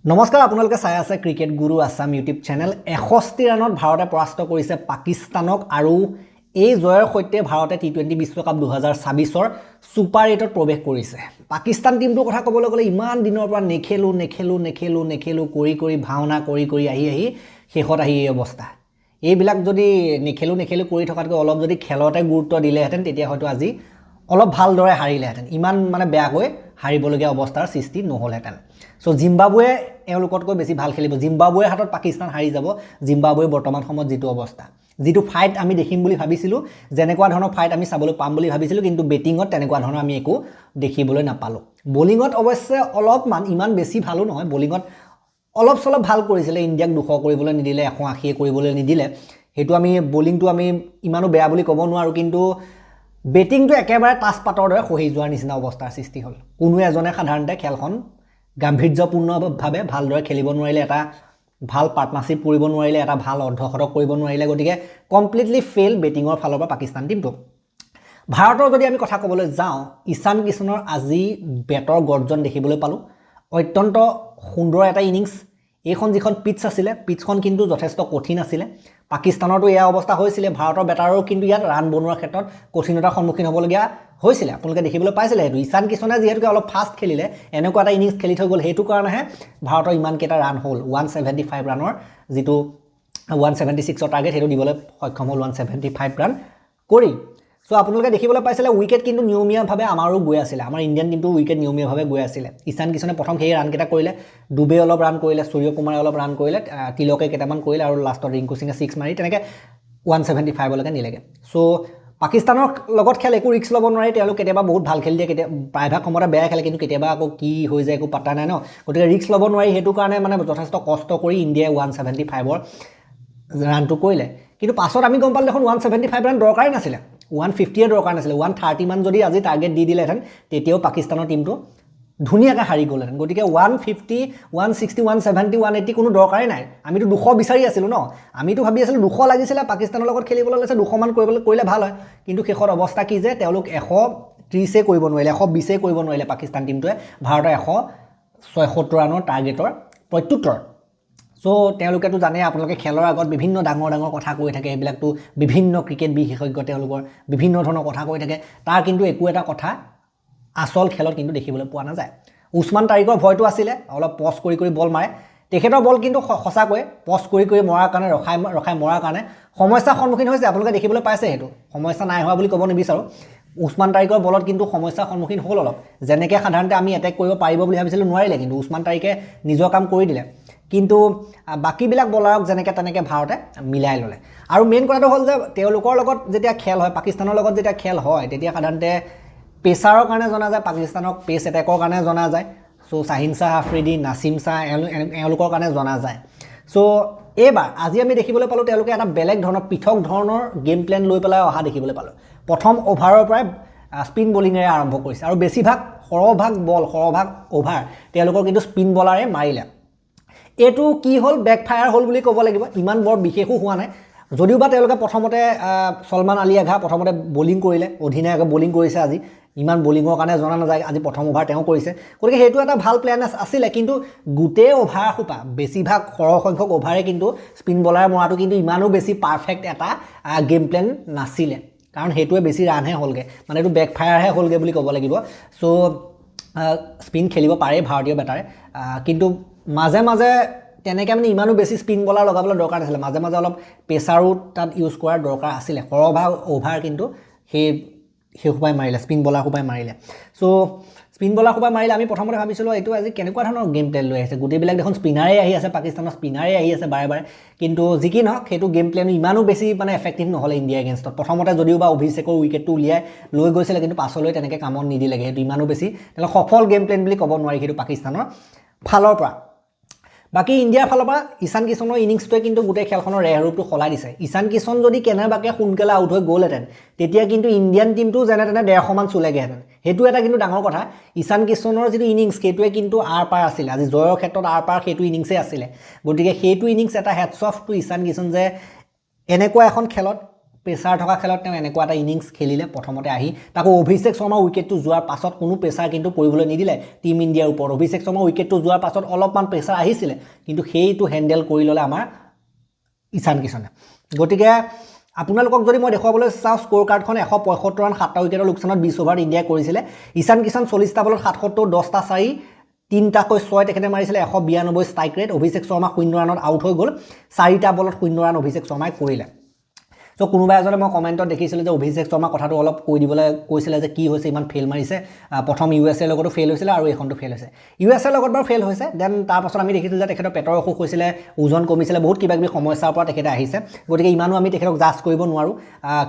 নমস্কাৰ আপোনালোকে চাই আছে ক্ৰিকেট গুৰু আছাম ইউটিউব চেনেল 61 ৰানত ভাৰতে পৰাস্ত কৰিছে পাকিস্তানক আৰু এই জয়ৰ সৈতে ভাৰতে টি20 বিশ্বকাপ 2026ৰ সুপাৰ 8ত প্ৰৱেশ কৰিছে পাকিস্তান টিমটোৰ কথা ক'বলৈ গ'লে ইমান দিনৰ পৰা নেখেলো কৰি ভাওনা কৰি আহি শেষত আহি এই অৱস্থা এইবিলাক যদি নেখেলো কৰি থকাতকৈ অলপ যদি খেলতে গুৰুত্ব দিলেহেঁতেন তেতিয়া হয়তো আজি অলপ ভালদৰে হাৰিলেহেঁতেন ইমান মানে বেয়াকৈ হাৰিবলগীয়া অৱস্থাৰ সৃষ্টি নহ'লহেঁতেন সো জিম্বাবুৱে এওঁলোকতকৈ বেছি ভাল খেলিব জিম্বাবুৱেৰ হাতত পাকিস্তান হাৰি যাব জিম্বাবুৱে বৰ্তমান সময়ত যিটো অৱস্থা যিটো ফাইট আমি দেখিম বুলি ভাবিছিলোঁ যেনেকুৱা ধৰণৰ ফাইট আমি চাবলৈ পাম বুলি ভাবিছিলোঁ কিন্তু বেটিঙত তেনেকুৱা ধৰণৰ আমি একো দেখিবলৈ নাপালোঁ বলিঙত অৱশ্যে অলপমান ইমান বেছি ভালো নহয় বলিঙত অলপ চলপ ভাল কৰিছিলে ইণ্ডিয়াক 200 কৰিবলৈ নিদিলে 180 কৰিবলৈ নিদিলে হেতু আমি বলিংটো আমি ইমানো বেয়া বুলি ক'ব নোৱাৰো কিন্তু বেটিংটো একেবাৰে টাচ পাতৰ দৰে খহি যোৱাৰ নিচিনা অৱস্থাৰ সৃষ্টি হ'ল কোনো এজনে সাধাৰণতে খেলখন গাম্ভীৰ্যপূৰ্ণভাৱে ভালদৰে খেলিব নোৱাৰিলে এটা ভাল পাৰ্টনাৰশ্বিপ কৰিব নোৱাৰিলে এটা ভাল অৰ্ধশতক কৰিব নোৱাৰিলে গতিকে কমপ্লিটলি ফেইল বেটিঙৰ ফালৰ পৰা পাকিস্তান টিমটো ভাৰতৰ যদি আমি কথা ক'বলৈ যাওঁ ঈশান কিষণৰ আজি বেটৰ গৰ্জন দেখিবলৈ পালোঁ অত্যন্ত সুন্দৰ এটা ইনিংস এইখন যিখন পিটছ আছিলে পিটছখন কিন্তু যথেষ্ট কঠিন আছিলে পাকিস্তানৰটো এয়া অৱস্থা হৈছিলে ভাৰতৰ বেটাৰৰো কিন্তু ইয়াত ৰান বনোৱাৰ ক্ষেত্ৰত কঠিনতাৰ সন্মুখীন হ'বলগীয়া হৈছিলে আপোনালোকে দেখিবলৈ পাইছিলে হেতু ঈশান কিষণে যিহেতুকে অলপ ফাষ্ট খেলিলে এনেকুৱা এটা ইনিংস খেলি থৈ গ'ল হেতু কাৰণেহে ভাৰতৰ ইমান কেইটা ৰান হ'ল 175 ৰানৰ যিটো 176ৰ টাৰ্গেট হেতু দিবলৈ সক্ষম হ'ল 175 ৰান কৰি সো আপোনালোকে দেখিবলৈ পাইছিলে উইকেট কিন্তু নিয়মীয়াভাৱে আমাৰো গৈ আছিল আমাৰ ইণ্ডিয়ান টিমটো উইকেট নিয়মীয়াভাৱে গৈ আছিল ঈশান কিষণে প্ৰথম সেই ৰান কেইটা কৰিলে ডুবে অলপ ৰান কৰিলে সূৰ্য কুমাৰে অলপ ৰান কৰিলে তিলকে কেইটামান কৰিলে আৰু লাষ্টত ৰিংকু সিঙে 6 মাৰি তেনেকৈ 175 লৈকে নিলেগে সো পাকিস্তানৰ লগত খেল একো ৰিস্ক ল'ব নোৱাৰি তেওঁলোক কেতিয়াবা বহুত ভাল খেলি দিয়ে কেতিয়া প্ৰায়ভাগ সময়তে বেয়া খেলে কিন্তু কেতিয়াবা আকৌ কি হৈ যায় একো পাত্তা নাই ন গতিকে ৰিস্ক ল'ব নোৱাৰি হেতু কাৰণে মানে যথেষ্ট কষ্ট কৰি ইণ্ডিয়াই 175ৰ ৰানটো কৰিলে কিন্তু পাছত আমি গম পালোঁ দেখোন 175 ৰান দৰকাৰে নাছিলে 150 দৰকাৰ নাছিলে 130 মান যদি আজি টাৰ্গেট দি দিলেহেঁতেন তেতিয়াও পাকিস্তানৰ টিমটো ধুনীয়াকৈ হাৰি গ'লহেঁতেন গতিকে 150 160 170 180 কোনো দৰকাৰেই নাই আমিতো 200 বিচাৰি আছিলোঁ ন আমিতো ভাবি আছিলোঁ 200 লাগিছিলে পাকিস্তানৰ লগত খেলিবলৈ লৈছে 200 মান কৰিলে ভাল হয় কিন্তু শেষৰ অৱস্থা কি যে তেওঁলোক 130 কৰিব নোৱাৰিলে 120 কৰিব নোৱাৰিলে পাকিস্তান টিমটোৱে ভাৰতৰ 176 ৰানৰ টাৰ্গেটৰ প্ৰত্যুত্তৰ সো তেওঁলোকেতো জানে আপোনালোকে খেলৰ আগত বিভিন্ন ডাঙৰ কথা কৈ থাকে এইবিলাকতো বিভিন্ন ক্ৰিকেট বিশেষজ্ঞ তেওঁলোকৰ বিভিন্ন ধৰণৰ কথা কৈ থাকে তাৰ কিন্তু একো এটা কথা আসল খেলত কিন্তু দেখিবলৈ পোৱা নাযায় উছমান তাৰিকৰ ভয়টো আছিলে অলপ পজ কৰি বল মাৰে তেখেতৰ বল কিন্তু সঁচাকৈ পজ কৰি মৰাৰ কাৰণে ৰখাই মৰাৰ কাৰণে সমস্যাৰ সন্মুখীন হৈছে আপোনালোকে দেখিবলৈ পাইছে হেতু সমস্যা নাই হোৱা বুলি ক'ব নিবিচাৰো উছমান তাৰিকৰ বলত কিন্তু সমস্যাৰ সন্মুখীন হ'ল অলপ যেনেকৈ সাধাৰণতে আমি এটেক কৰিব পাৰিব বুলি ভাবিছিলোঁ নোৱাৰিলে কিন্তু উছমান তাৰিকে নিজৰ কাম কৰি দিলে কিন্তু বাকিবিলাক বলাৰক যেনেকৈ তেনেকৈ ভাৰতে মিলাই ল'লে আৰু মেইন কথাটো হ'ল যে তেওঁলোকৰ লগত যেতিয়া খেল হয় পাকিস্তানৰ লগত যেতিয়া খেল হয় তেতিয়া সাধাৰণতে পেচাৰৰ কাৰণে জনা যায় পাকিস্তানক পেচ এটেকৰ কাৰণে জনা যায় সো শাহিন শাহ আফ্ৰিদি নাছিম শাহ এওঁলোকৰ কাৰণে জনা যায় সো এইবাৰ আজি আমি দেখিবলৈ পালোঁ তেওঁলোকে এটা বেলেগ ধৰণৰ পৃথক ধৰণৰ গেম প্লেন লৈ পেলাই অহা দেখিবলৈ পালোঁ প্ৰথম অভাৰৰ পৰাই স্পিন বলিঙেৰে আৰম্ভ কৰিছে আৰু বেছিভাগ সৰহভাগ অভাৰ তেওঁলোকৰ কিন্তু স্পিন বলাৰে মাৰিলে এইটো কি হ'ল বেকফায়াৰ হ'ল বুলি ক'ব লাগিব ইমান বৰ বিশেষো হোৱা নাই যদিওবা তেওঁলোকে প্ৰথমতে সলমান আলী আঘা প্ৰথমতে বলিং কৰিলে অধিনায়কে বলিং কৰিছে আজি ইমান বলিঙৰ কাৰণে জনা নাযায় আজি প্ৰথম অভাৰ তেওঁ কৰিছে গতিকে সেইটো এটা ভাল প্লেন আছিলে কিন্তু গোটেই অভাৰ সোপা বেছিভাগ সৰহ সংখ্যক অভাৰে কিন্তু স্পিন বলাৰ মৰাটো কিন্তু ইমানো বেছি পাৰফেক্ট এটা গেম প্লেন নাছিলে কাৰণ সেইটোৱে বেছি ৰানহে হ'লগে মানে এইটো বেকফায়াৰহে হ'লগে বুলি ক'ব লাগিব সো স্পিন খেলিব পাৰে ভাৰতীয় বেটাৰে কিন্তু মাজে তেনেকৈ মানে ইমানো বেছি স্পিন বলাৰ লগাবলৈ দৰকাৰ নাছিলে মাজে অলপ পেচাৰো তাত ইউজ কৰাৰ দৰকাৰ আছিলে সৰহভাগ অভাৰ কিন্তু সেই সোপাই মাৰিলে স্পিন বলাৰ সোপাই মাৰিলে সো স্পিন বলাৰ সোপাই মাৰিলে আমি প্ৰথমতে ভাবিছিলোঁ এইটো আজি কেনেকুৱা ধৰণৰ গেম প্লেন লৈ আহিছে গোটেইবিলাক দেখোন স্পিনাৰে আহি আছে পাকিস্তানৰ স্পিনাৰে আহি আছে বাৰে কিন্তু যি কি নহওক সেইটো গেম প্লেন ইমানো বেছি মানে এফেক্টিভ নহ'লে ইণ্ডিয়া এগেইনষ্টত প্ৰথমতে যদিও বা অভিষেকৰ উইকেটটো উলিয়াই লৈ গৈছিলে কিন্তু পাছলৈ তেনেকৈ কামত নিদিলেগৈ সেইটো ইমানো বেছি তেওঁলোকে সফল গেম প্লেন বুলি ক'ব নোৱাৰি সেইটো পাকিস্তানৰ ফালৰ পৰা বাকি ইণ্ডিয়াৰ ফালৰ পৰা ঈশান কিষণৰ ইনিংছটোৱে কিন্তু গোটেই খেলখনৰ ৰেহৰূপটো সলাই দিছে ঈশান কিষণ যদি কেনেবাকৈ সোনকালে আউট হৈ গ'লহেঁতেন তেতিয়া কিন্তু ইণ্ডিয়ান টিমটো যেনে তেনে 150 মান চুলেগৈহেঁতেন সেইটো এটা কিন্তু ডাঙৰ কথা ঈশান কিষণৰ যিটো ইনিংছ সেইটোৱে কিন্তু আৰ পাৰ আছিলে আজি জয়ৰ ক্ষেত্ৰত আৰ পাৰ সেইটো ইনিংছেই আছিলে গতিকে সেইটো ইনিংছ এটা হেডছ অফ টু ঈশান কিষণ যে এনেকুৱা এখন খেলত প্ৰেছাৰ থকা খেলত তেওঁ এনেকুৱা এটা ইনিংছ খেলিলে প্ৰথমতে আহি তাকো অভিষেক শৰ্মা উইকেটটো যোৱাৰ পাছত কোনো প্ৰেছাৰ কিন্তু পৰিবলৈ নিদিলে টিম ইণ্ডিয়াৰ ওপৰত অভিষেক শৰ্মা উইকেটটো যোৱাৰ পাছত অলপমান প্ৰেছাৰ আহিছিলে কিন্তু সেইটো হেণ্ডেল কৰি ল'লে আমাৰ ঈশান কিষণে গতিকে আপোনালোকক যদি মই দেখুৱাবলৈ চাওঁ স্ক'ৰ কাৰ্ডখন 175 ৰান 7টা উইকেটৰ লোকচানত 20 অভাৰত ইণ্ডিয়াই কৰিছিলে ঈশান কিষণ 40টা বলত 77 10টা 4 3টাকৈ 6 তেখেতে মাৰিছিলে 192 ষ্ট্ৰাইক ৰেট অভিষেক শৰ্মা 0 ৰানত আউট হৈ গ'ল 4টা বলত 0 ৰান অভিষেক শৰ্মাই কৰিলে সো কোনোবা এজনে মই কমেণ্টত দেখিছিলোঁ যে অভিষেক শৰ্মা কথাটো অলপ কৈ দিবলৈ কৈছিলে যে কি হৈছে ইমান ফেইল মাৰিছে প্ৰথম ইউএছএৰ লগতো ফেইল হৈছিলে আৰু এইখনটো ফেইল হৈছে ইউএছএৰ লগত বাৰু ফেইল হৈছে দেন তাৰপাছত আমি দেখিছিলোঁ যে তেখেতৰ পেটৰ অসুখ হৈছিলে ওজন কমিছিলে বহুত কিবা কিবি সমস্যাৰ পৰা তেখেতে আহিছে গতিকে ইমানো আমি তেখেতক জাজ কৰিব নোৱাৰোঁ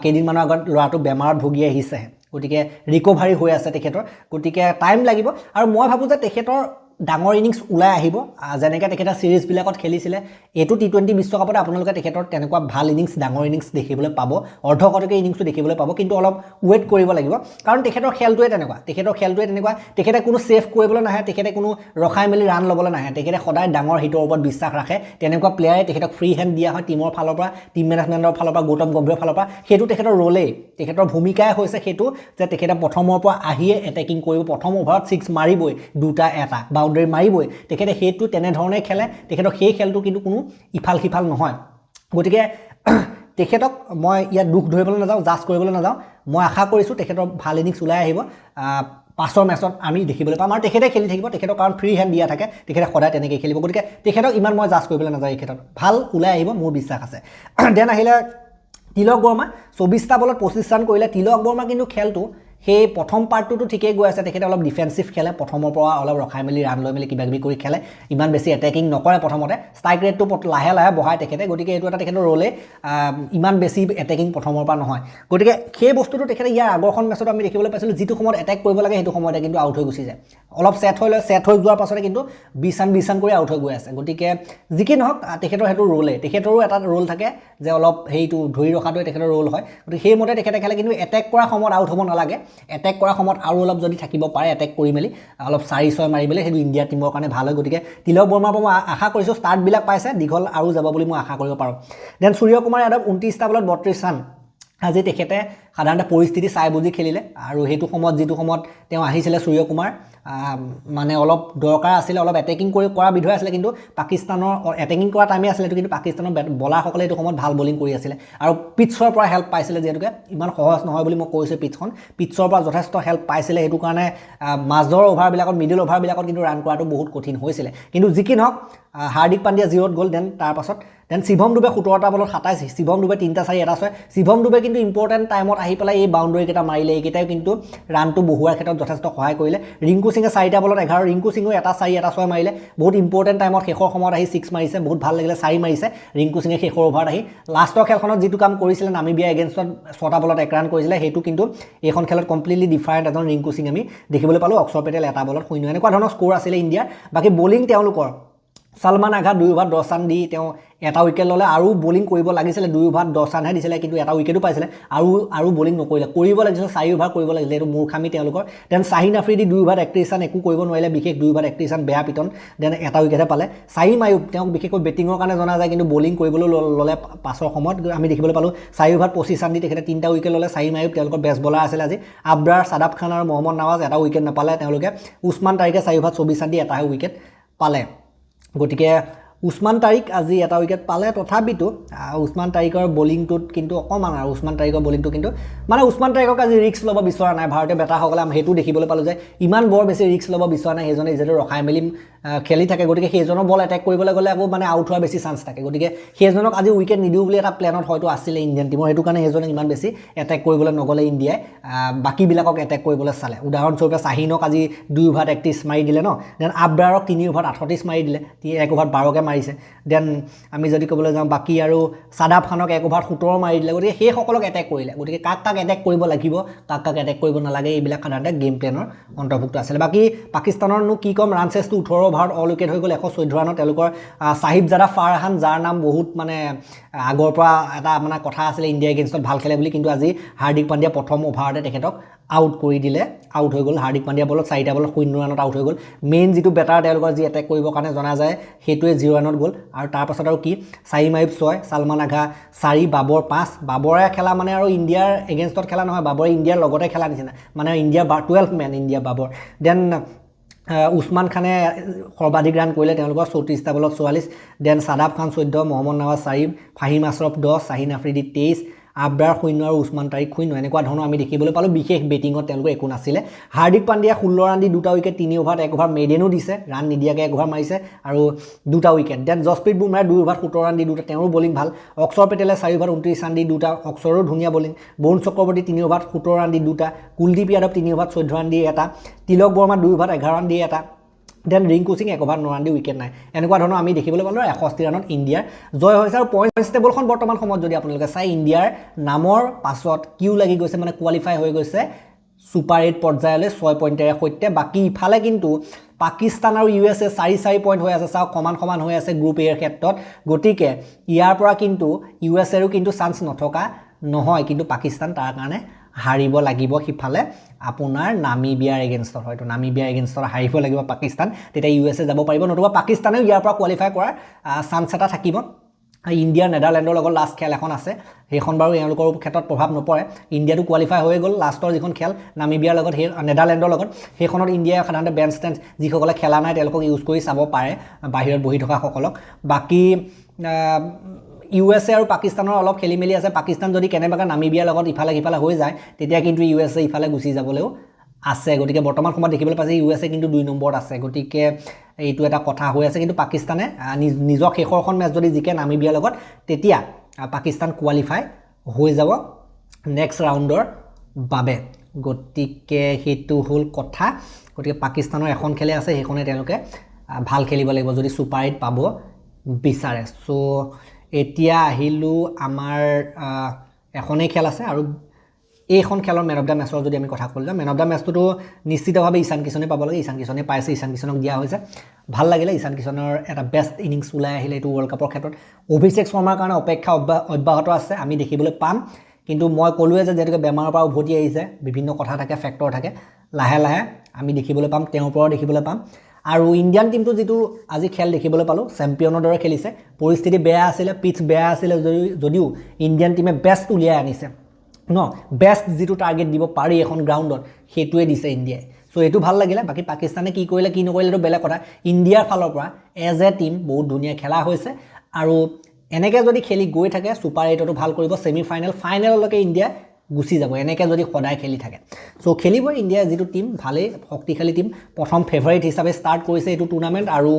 কেইদিনমানৰ আগত ল'ৰাটো বেমাৰত ভুগি আহিছেহে গতিকে ৰিকভাৰী হৈ আছে তেখেতৰ গতিকে টাইম লাগিব আৰু মই ভাবোঁ যে তেখেতৰ ডাঙৰ ইনিংছ ওলাই আহিব যেনেকৈ তেখেতে সিৰিজবিলাকত খেলিছিলে এইটো টি20 বিশ্বকাপত আপোনালোকে তেখেতৰ তেনেকুৱা ভাল ইনিংছ ডাঙৰ ইনিংছ দেখিবলৈ পাব অৰ্ধশতকীয় ইনিংছো দেখিবলৈ পাব কিন্তু অলপ ৱেইট কৰিব লাগিব কাৰণ তেখেতৰ খেলটোৱে তেনেকুৱা তেখেতে কোনো ছেভ কৰিবলৈ নাহে তেখেতে কোনো ৰখাই মেলি ৰান ল'বলৈ নাহে তেখেতে সদায় ডাঙৰ হিটৰ ওপৰত বিশ্বাস ৰাখে তেনেকুৱা প্লেয়াৰে তেখেতক ফ্ৰী হেণ্ড দিয়া হয় টিমৰ ফালৰ পৰা টিম মেনেজমেণ্টৰ ফালৰ পৰা গৌতম গম্ভীৰৰ ফালৰ পৰা সেইটো তেখেতৰ ৰোলেই তেখেতৰ ভূমিকাই হৈছে সেইটো যে তেখেতে প্ৰথমৰ পৰা আহিয়ে এটেকিং কৰিব প্ৰথম অভাৰত 6 মাৰিবই 2টা 1টা বাউণ্ডাৰী মাৰিবই তেখেতে সেইটো তেনেধৰণে খেলে তেখেতৰ সেই খেলটো কিন্তু কোনো ইফাল সিফাল নহয় গতিকে তেখেতক মই ইয়াত দুখ ধৰিবলৈ নাযাওঁ জাজ কৰিবলৈ নাযাওঁ মই আশা কৰিছোঁ তেখেতৰ ভাল ইনিংছ ওলাই আহিব পাছৰ মেচত আমি দেখিবলৈ পাম আৰু তেখেতে খেলি থাকিব তেখেতৰ কাৰণ ফ্ৰী হেণ্ড দিয়া থাকে তেখেতে সদায় তেনেকৈ খেলিব গতিকে তেখেতক ইমান মই জাজ কৰিবলৈ নাযাওঁ এই ক্ষেত্ৰত ভাল ওলাই আহিব মোৰ বিশ্বাস আছে দেন আহিলে তিলক বৰ্মা 24টা বলত 25 ৰান কৰিলে তিলক বৰ্মা কিন্তু খেলটো সেই প্ৰথম পাৰ্টটো ঠিকেই গৈ আছে তেখেতে অলপ ডিফেন্সিভ খেলে প্ৰথমৰ পৰা অলপ ৰখাই মেলি ৰান লৈ মেলি কিবা কিবি কৰি খেলে ইমান বেছি এটেকিং নকৰে প্ৰথমতে ষ্ট্ৰাইক ৰেটটো লাহে লাহে বঢ়ায় তেখেতে গতিকে এইটো এটা তেখেতৰ ৰোলে ইমান বেছি এটেকিং প্ৰথমৰ পৰা নহয় গতিকে সেই বস্তুটো তেখেতে ইয়াৰ আগৰখন মেচত আমি দেখিবলৈ পাইছিলোঁ যিটো সময়ত এটেক কৰিব লাগে সেইটো সময়তে কিন্তু আউট হৈ গুচি যায় অলপ ছেট হৈ যোৱাৰ পাছতে কিন্তু 20 ৰান কৰি আউট হৈ গৈ আছে গতিকে যি কি নহওক তেখেতৰ সেইটো ৰোলে তেখেতৰো এটা ৰোল থাকে যে অলপ সেইটো ধৰি ৰখাটোৱে তেখেতৰ ৰোল হয় গতিকে সেইমতে তেখেতে খেলে কিন্তু এটেক কৰাৰ সময়ত আউট হ'ব নালাগে এটেক কৰাৰ সময়ত আৰু অলপ যদি থাকিব পাৰে এটেক কৰি মেলি অলপ 4-6 মাৰি মেলি সেইটো ইণ্ডিয়া টিমৰ কাৰণে ভাল হয় গতিকে তিলক বৰ্মাৰ পৰা মই আশা কৰিছোঁ ষ্টাৰ্টবিলাক পাইছে দীঘল আৰু যাব বুলি মই আশা কৰিব পাৰোঁ দেন সূৰ্যকুমাৰ যাদৱ 29টা বলত 32 ৰান আজি তেখেতে সাধাৰণতে পৰিস্থিতি চাই বুজি খেলিলে আৰু সেইটো সময়ত যিটো সময়ত তেওঁ আহিছিলে সূৰ্যকুমাৰ মানে অলপ দৰকাৰ আছিলে অলপ এটেকিং কৰা বিধৰ আছিলে কিন্তু পাকিস্তানৰ এটেকিং কৰা টাইমে আছিলে কিন্তু পাকিস্তানৰ বলাৰসকলে এইটো সময়ত ভাল বলিং কৰি আছিলে আৰু পিটছৰ পৰা হেল্প পাইছিলে যিহেতুকে ইমান সহজ নহয় বুলি মই কৈছোঁ পিটছৰ পৰা যথেষ্ট হেল্প পাইছিলে সেইটো কাৰণে মাজৰ অভাৰবিলাকত মিডিল অভাৰবিলাকত কিন্তু ৰান কৰাটো বহুত কঠিন হৈছিলে কিন্তু যি কি নহওক হাৰ্দিক পাণ্ডিয়া 0ত গ'ল দেন শিৱম ডুবে 17টা বলত 27 শিৱম ডুবে 3টা 4 এটা 6 শিৱম ডুবে কিন্তু ইম্পৰ্টেণ্ট টাইমত আহি পেলাই এই বাউণ্ডাৰী কেইটা মাৰিলে এইকেইটাই কিন্তু ৰানটো বহুৱাৰ ক্ষেত্ৰত যথেষ্ট সহায় কৰিলে ৰিংকু সিঙে 4টা বলত 11 ৰিংকু সিঙে এটা 4 এটা 6 মাৰিলে বহুত ইম্পৰ্টেণ্ট টাইমত শেষৰ সময়ত আহি 6 মাৰিছে বহুত ভাল লাগিলে 4 মাৰিছে ৰিংকু সিঙে শেষৰ অভাৰত আহি লাষ্টৰ খেলখনত যিটো কাম কৰিছিলে নামিবিয়া এগেইনষ্টত 6টা বলত 1 ৰান কৰিছিলে সেইটো কিন্তু এইখন খেলত কমপ্লিটলি ডিফাৰেণ্ট এজন ৰিংকু সিং আমি দেখিবলৈ পালোঁ অক্ষৰ পেটেল এটা বলত 0 এনেকুৱা ধৰণৰ স্ক'ৰ আছিলে ইণ্ডিয়াৰ বাকী বলিং তেওঁলোকৰ সলমান আঘা 2 অভাৰ 10 ৰান দি তেওঁ এটা উইকেট ল'লে আৰু বলিং কৰিব লাগিছিলে 2 অভাৰ 10 ৰানহে দিছিলে কিন্তু এটা উইকেটো পাইছিলে আৰু বলিং নকৰিলে কৰিব লাগিছিলে 4 অভাৰ কৰিব লাগিছিলে এইটো মূৰ্খামি তেওঁলোকৰ then Shaheen Afridi 2 over 31 run একো কৰিব নোৱাৰিলে বিশেষ 2 অভাৰ 31 ৰান বেয়া পিটন দেন এটা উইকেটহে পালে চাহিম আয়ুব তেওঁক বিশেষকৈ বেটিঙৰ কাৰণে জনা যায় কিন্তু বলিং কৰিবলৈ ল'লে পাছৰ সময়ত আমি দেখিবলৈ পালোঁ 4 অভাৰ 25 ৰান দি তেখেতে 3টা উইকেট ল'লে শাহিম আয়ুব তেওঁলোকৰ বেষ্ট বলাৰ আছিলে আজি আব্ৰাৰ সাদাব খান আৰু মহম্মদ নৱাজ এটা উইকেট নাপালে তেওঁলোকে উছমান তাৰিকে 4 অভাৰ 24 ৰান দি এটাহে উইকেট পালে গতিকে উছমান তাৰিক আজি এটা উইকেট পালে তথাপিতো উছমান তাৰিকৰ বলিংটোত কিন্তু অকণমান আৰু উছমান তাৰিকৰ বলিংটো কিন্তু মানে উছমান তাৰিকক আজি ৰিক্স ল'ব বিচৰা নাই ভাৰতীয় বেটাৰসকলে আমি সেইটো দেখিবলৈ পালোঁ যে ইমান বৰ বেছি ৰিক্স ল'ব বিচৰা নাই সেইজনে যিহেতু ৰখাই মেলি খেলি থাকে গতিকে সেইজনৰ বল এটেক কৰিবলৈ গ'লে আকৌ মানে আউট হোৱাৰ বেছি চান্স থাকে গতিকে সেইজনক আজি উইকেট নিদিওঁ বুলি এটা প্লেনত হয়তো আছিলে ইণ্ডিয়ান টিমৰ সেইটো কাৰণে সেইজনক ইমান বেছি এটেক কৰিবলৈ নগ'লে ইণ্ডিয়াই বাকীবিলাকক এটেক কৰিবলৈ চালে উদাহৰণস্বৰূপে শাহিনক আজি 2 অভাৰ 31 মাৰি দিলে ন দেন আব্ৰাৰক 3 অভাৰ 38 মাৰি দিলে 1 অভাৰ 12কে মাৰিছে দেন আমি যদি ক'বলৈ যাওঁ বাকী আৰু সাদাব খানক 1 অভাৰ 17 মাৰি দিলে গতিকে সেইসকলক এটেক কৰিলে গতিকে কাক এটেক কৰিব লাগিব কাক এটেক কৰিব নালাগে এইবিলাক সাধাৰণতে গেম প্লেনৰ অন্তৰ্ভুক্ত আছিলে বাকী পাকিস্তানৰনো কি ক'ম ৰান চেছটো 18 অভাৰত অল উইকেট হৈ গ'ল 114 ৰানত তেওঁলোকৰ সাহিবজাদা ফাৰহান যাৰ নাম বহুত মানে আগৰ পৰা এটা মানে কথা আছিলে ইণ্ডিয়া এগেইনষ্টত ভাল খেলে বুলি কিন্তু আজি হাৰ্দিক পাণ্ডিয়া প্ৰথম অভাৰতে তেখেতক আউট কৰি দিলে আউট হৈ গ'ল হাৰ্দিক পাণ্ডিয়া বলত 4টা বলত 0 ৰানত আউট হৈ গ'ল মেইন যিটো বেটাৰ তেওঁলোকৰ যি এটেক কৰিবৰ কাৰণে জনা যায় সেইটোৱে 0 ৰানত গ'ল আৰু তাৰ পাছত আৰু কি চাইম আইব 6 সালমান আগা 4 বাবৰ 5 বাবৰে খেলা মানে আৰু ইণ্ডিয়াৰ এগেইনষ্টত খেলা নহয় বাবৰে ইণ্ডিয়াৰ লগতে খেলা নিচিনা মানে ইণ্ডিয়া 12 মেন ইণ্ডিয়া বাবৰ দেন উছমান খানে সৰ্বাধিক ৰান কৰিলে তেওঁলোকৰ 34টা বলত 44 দেন সাদাব খান 14 মহম্মদ নৱাজ 4 ফাহিম আশৰাফ 10 শাহিন আফ্ৰিদি 23 আবৰাৰ 0 আৰু উছমান তাৰিক 0 এনেকুৱা ধৰণৰ আমি দেখিবলৈ পালোঁ বিশেষ বেটিঙত তেওঁলোকৰ একো নাছিলে হাৰ্দিক পাণ্ডিয়া 16 ৰান দি 2টা উইকেট 3 অভাৰত 1 অভাৰ মেডেনো দিছে ৰান নিদিয়াকৈ 1 অভাৰ মাৰিছে আৰু 2টা উইকেট দেন জসপ্ৰীত বুমৰাহে 2 অভাৰত 17 ৰান দি 2টা তেওঁৰ বলিং ভাল অক্ষৰ পেটেলে 4 অভাৰত 29 ৰান দি 2টা অক্ষৰো ধুনীয়া বলিং বৰুণ চক্ৰৱৰ্তী 3 অভাৰত 17 ৰান দি 2টা কুলদীপ যাদৱ 3 অভাৰত 14 ৰান দি এটা তিলক বৰ্মা 2 অভাৰত 11 ৰান দি এটা then Rinku Singh 1 over 9 run দি উইকেট নাই এনেকুৱা ধৰণৰ আমি দেখিবলৈ পালোঁ 61 ৰানত ইণ্ডিয়াৰ জয় হৈছে আৰু পইণ্টছ টেবুলখন বৰ্তমান সময়ত যদি আপোনালোকে চাই ইণ্ডিয়াৰ নামৰ পাছত কিউ লাগি গৈছে মানে কোৱালিফাই হৈ গৈছে সুপাৰ 8 পৰ্যায়লৈ 6 পইণ্টেৰে সৈতে বাকী ইফালে কিন্তু পাকিস্তান আৰু USA 4-4 পইণ্ট হৈ আছে চাওক সমান হৈ আছে গ্ৰুপ এৰ ক্ষেত্ৰত গতিকে ইয়াৰ পৰা কিন্তু USAৰো কিন্তু চান্স নথকা নহয় কিন্তু পাকিস্তান তাৰ কাৰণে হাৰিব লাগিব সিফালে আপোনাৰ নামিবিয়াৰ এগেইনষ্টত হয়তো নামিবিয়াৰ এগেইনষ্টত হাৰিব লাগিব পাকিস্তান তেতিয়া USA যাব পাৰিব নতুবা পাকিস্তানেও ইয়াৰ পৰা কোৱালিফাই কৰাৰ চান্স এটা থাকিব ইণ্ডিয়াৰ নেদাৰলেণ্ডৰ লগত লাষ্ট খেল এখন আছে সেইখন বাৰু এওঁলোকৰ ক্ষেত্ৰত প্ৰভাৱ নপৰে ইণ্ডিয়াটো কোৱালিফাই হৈ গ'ল লাষ্টৰ যিখন খেল নামিবিয়াৰ লগত সেই নেদাৰলেণ্ডৰ লগত সেইখনত ইণ্ডিয়াই সাধাৰণতে বেঞ্চ ষ্টেঞ্চ যিসকলে খেলা নাই তেওঁলোকক ইউজ কৰি চাব পাৰে বাহিৰত বহি থকাসকলক বাকী USA আৰু পাকিস্তানৰ অলপ খেলি মেলি আছে পাকিস্তান যদি কেনেবাকৈ নামিবিয়াৰ লগত ইফালে সিফালে হৈ যায় তেতিয়া কিন্তু USA ইফালে গুচি যাবলৈও আছে গতিকে বৰ্তমান সময়ত দেখিবলৈ পাইছে USA কিন্তু 2 নম্বৰত আছে গতিকে এইটো এটা কথা হৈ আছে কিন্তু পাকিস্তানে নিজৰ শেষৰখন মেচ যদি জিকে নামিবিয়াৰ লগত তেতিয়া পাকিস্তান কোৱালিফাই হৈ যাব নেক্সট ৰাউণ্ডৰ বাবে গতিকে সেইটো হ'ল কথা গতিকে পাকিস্তানৰ এখন খেলে আছে সেইখনে তেওঁলোকে ভাল খেলিব লাগিব যদি সুপাৰ 8 পাব বিচাৰে সো এতিয়া আহিলোঁ আমাৰ এখনেই খেল আছে আৰু এইখন খেলৰ মেন অফ দ্য মেচৰ যদি আমি কথা ক'লোঁ মেন অফ দ্য মেচটোতো নিশ্চিতভাৱে ঈশান কিষণে পাব লাগে ঈশান কিষণে পাইছে ঈশান কিষণক দিয়া হৈছে ভাল লাগিলে ঈশান কিষণৰ এটা বেষ্ট ইনিংছ ওলাই আহিলে এইটো ৱৰ্ল্ড কাপৰ ক্ষেত্ৰত অভিষেক শৰ্মাৰ কাৰণে অপেক্ষা অব্যাহত আছে আমি দেখিবলৈ পাম কিন্তু মই ক'লোৱে যে যিহেতুকে বেমাৰৰ পৰা উভতি আহিছে বিভিন্ন কথা থাকে ফেক্টৰ থাকে লাহে লাহে আমি দেখিবলৈ পাম তেওঁৰ পৰাও দেখিবলৈ পাম আৰু ইণ্ডিয়ান টিমটো যিটো আজি খেল দেখিবলৈ পালোঁ চেম্পিয়নৰ দৰে খেলিছে পৰিস্থিতি বেয়া আছিলে পিচ বেয়া আছিলে যদিও ইণ্ডিয়ান টিমে বেষ্ট উলিয়াই আনিছে বেষ্ট যিটো টাৰ্গেট দিব পাৰি এখন গ্ৰাউণ্ডত সেইটোৱে দিছে ইণ্ডিয়াই সো এইটো ভাল লাগিলে বাকী পাকিস্তানে কি কৰিলে কি নকৰিলে এইটো বেলেগ কথা ইণ্ডিয়াৰ ফালৰ পৰা এজ এ টিম বহুত ধুনীয়া খেলা হৈছে আৰু এনেকৈ যদি খেলি গৈ থাকে সুপাৰ 8তো ভাল কৰিব ফাইনেললৈকে ইণ্ডিয়া গুচি যাব এনেকৈ যদি সদায় খেলি থাকে সো খেলিব ইণ্ডিয়াৰ যিটো টিম ভালেই শক্তিশালী টিম প্ৰথম ফেভাৰিট হিচাপে ষ্টাৰ্ট কৰিছে এইটো টুৰ্ণামেণ্ট আৰু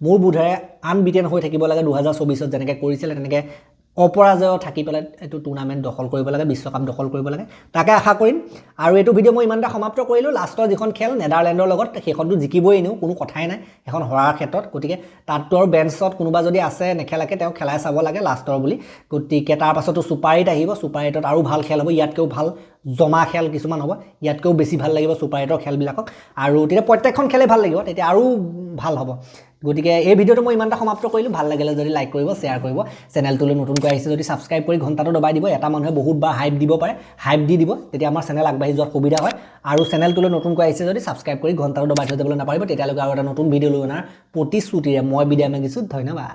মোৰ বোধেৰে আনবিটেন হৈ থাকিব লাগে 2024ত যেনেকৈ কৰিছিলে তেনেকৈ অপৰাজয় থাকি পেলাই এইটো টুৰ্ণামেণ্ট দখল কৰিব লাগে বিশ্বকাপ দখল কৰিব লাগে তাকে আশা কৰিম আৰু এইটো ভিডিঅ' মই ইমানটা সমাপ্ত কৰিলোঁ লাষ্টৰ যিখন খেল নেদাৰলেণ্ডৰ লগত সেইখনটো জিকিবই এনেও কোনো কথাই নাই এখন হৰাৰ ক্ষেত্ৰত গতিকে তাততো আৰু বেঞ্চত কোনোবা যদি আছে নেখেলাকে তেওঁ খেলাই চাব লাগে লাষ্টৰ বুলি গতিকে তাৰ পাছতো সুপাৰ 8 আহিব সুপাৰ 8ত আৰু ভাল খেল হ'ব ইয়াতকৈও ভাল জমা খেল কিছুমান হ'ব ইয়াতকৈও বেছি ভাল লাগিব সুপাৰ 8ৰ খেলবিলাকক আৰু তেতিয়া প্ৰত্যেকখন খেলে ভাল লাগিব তেতিয়া আৰু ভাল হ'ব গতিকে এই ভিডিঅ'টো মই ইমানটা সমাপ্ত কৰিলোঁ ভাল লাগিলে যদি লাইক কৰিব শ্বেয়াৰ কৰিব চেনেলটোলৈ নতুনকৈ আহিছে যদি ছাবস্ক্ৰাইব কৰি ঘণ্টাটো দবাই দিব এটা মানুহে বহুতবাৰ হাইপ দিব পাৰে হাইপ দি দিব তেতিয়া আমাৰ চেনেল আগবাঢ়ি যোৱাৰ সুবিধা হয় আৰু চেনেলটোলৈ নতুনকৈ আহিছে যদি ছাবস্ক্ৰাইব কৰি ঘণ্টাটো দবাই থৈ যাবলৈ নাপাৰিব তেতিয়ালৈকে আৰু এটা নতুন ভিডিঅ' লৈ অনাৰ প্ৰতিশ্ৰুতিৰে মই বিদায় মাগিছোঁ ধন্যবাদ